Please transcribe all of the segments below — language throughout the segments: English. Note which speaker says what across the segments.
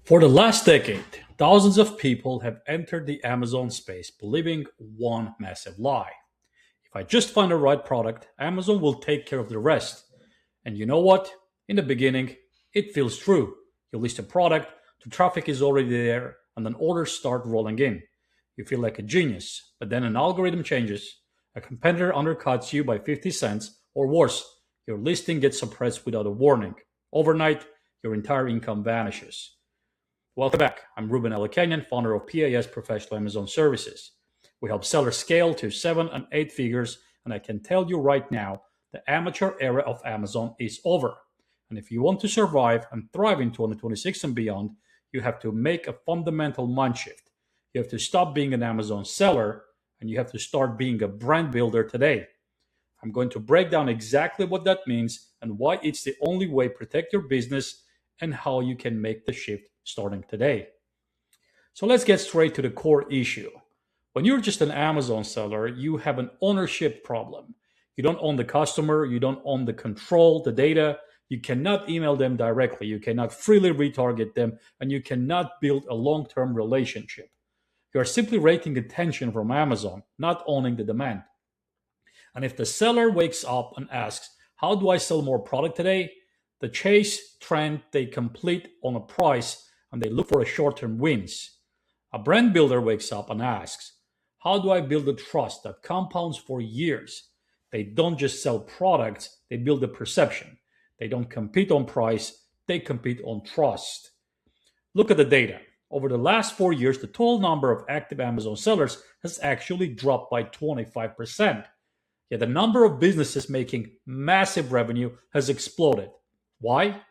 Speaker 1: For the last decade, thousands of people have entered the Amazon space believing one massive lie. If I just find the right product, Amazon will take care of the rest. And you know what? In the beginning, it feels true. You list a product, the traffic is already there, and then orders start rolling in. You feel like a genius, but then an algorithm changes, a competitor undercuts you by 50 cents, or worse, your listing gets suppressed without a warning. Overnight, your entire income vanishes. Welcome back. I'm Ruben Alakanyan, founder of PAS Professional Amazon Services. We help sellers scale to 7 and 8 figures, and I can tell you right now, the amateur era of Amazon is over. And if you want to survive and thrive in 2026 and beyond, you have to make a fundamental mind shift. You have to stop being an Amazon seller and you have to start being a brand builder today. I'm going to break down exactly what that means and why it's the only way to protect your business and how you can make the shift starting today. So let's get straight to the core issue. When you're just an Amazon seller, you have an ownership problem. You don't own the customer, you don't own the control, the data. You cannot email them directly, you cannot freely retarget them, and you cannot build a long term relationship. You are simply rating attention from Amazon, not owning the demand. And if the seller wakes up and asks, how do I sell more product today? The chase trend they complete on a price and they look for a short term wins. A brand builder wakes up and asks, how do I build a trust that compounds for years? They don't just sell products, they build a perception. They don't compete on price, they compete on trust. Look at the data. Over the last 4 years, the total number of active Amazon sellers has actually dropped by 25%. Yet the number of businesses making massive revenue has exploded. Why?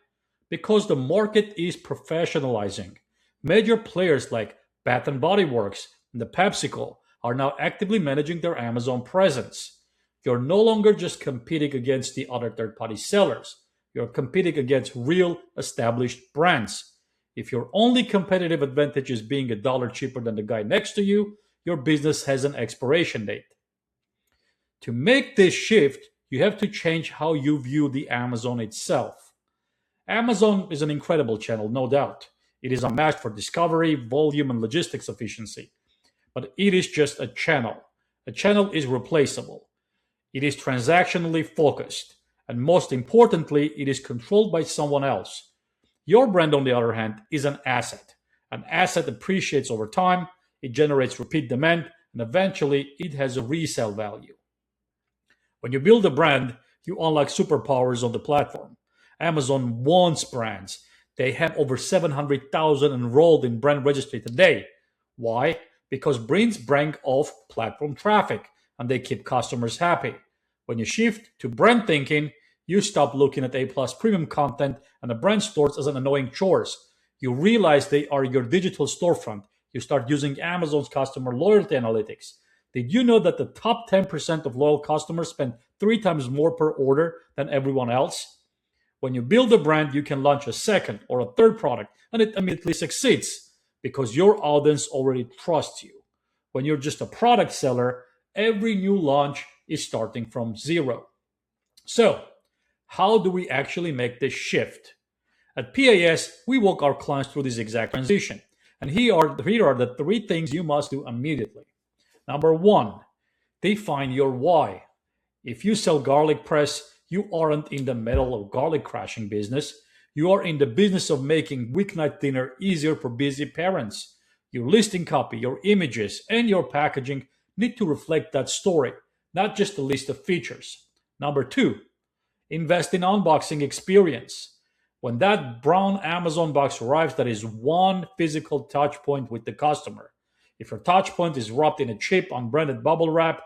Speaker 1: Because the market is professionalizing. Major players like Bath and Body Works and the PepsiCo are now actively managing their Amazon presence. You're no longer just competing against the other third-party sellers. You're competing against real established brands. If your only competitive advantage is being a dollar cheaper than the guy next to you, your business has an expiration date. To make this shift, you have to change how you view the Amazon itself. Amazon is an incredible channel, no doubt. It is unmatched for discovery, volume, and logistics efficiency. But it is just a channel. A channel is replaceable. It is transactionally focused. And most importantly, it is controlled by someone else. Your brand, on the other hand, is an asset. An asset appreciates over time, it generates repeat demand, and eventually it has a resale value. When you build a brand, you unlock superpowers on the platform. Amazon wants brands. They have over 700,000 enrolled in brand registry today. Why? Because brands bring off platform traffic and they keep customers happy. When you shift to brand thinking, you stop looking at A plus premium content and the brand stores as an annoying chores. You realize they are your digital storefront. You start using Amazon's customer loyalty analytics. Did you know that the top 10% of loyal customers spend 3 times more per order than everyone else? When you build a brand, you can launch a second or a third product and it immediately succeeds because your audience already trusts you. When you're just a product seller, every new launch is starting from zero. So, how do we actually make this shift? At PAS, we walk our clients through this exact transition. And here are the 3 things you must do immediately. Number one, define your why. If you sell garlic press, you aren't in the metal or garlic crashing business. You are in the business of making weeknight dinner easier for busy parents. Your listing copy, your images, and your packaging need to reflect that story, not just a list of features. Number two, invest in unboxing experience. When that brown Amazon box arrives, that is one physical touch point with the customer. If your touch point is wrapped in a cheap, unbranded bubble wrap,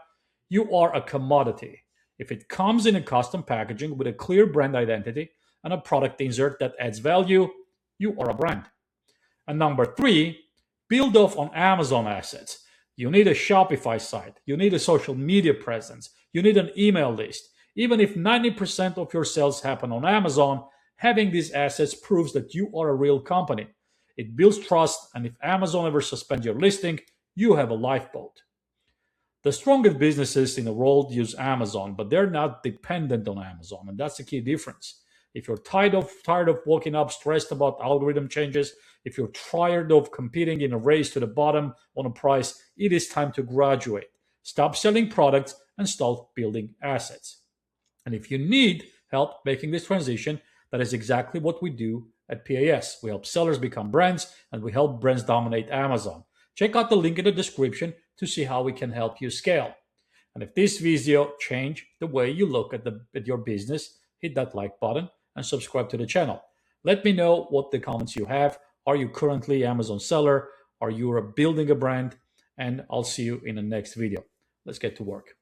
Speaker 1: you are a commodity. If it comes in a custom packaging with a clear brand identity and a product insert that adds value, you are a brand. And number three, build off on Amazon assets. You need a Shopify site, you need a social media presence, you need an email list. Even if 90% of your sales happen on Amazon, having these assets proves that you are a real company. It builds trust, and if Amazon ever suspends your listing, you have a lifeboat. The strongest businesses in the world use Amazon, but they're not dependent on Amazon, and that's the key difference. If you're tired of waking up stressed about algorithm changes, if you're tired of competing in a race to the bottom on a price, it is time to graduate. Stop selling products and start building assets. And if you need help making this transition, that is exactly what we do at PAS. We help sellers become brands and we help brands dominate Amazon. Check out the link in the description to see how we can help you scale. And if this video changed the way you look at your business, hit that like button and subscribe to the channel. Let me know what the comments you have. Are you currently Amazon seller? Are you building a brand? And I'll see you in the next video. Let's get to work.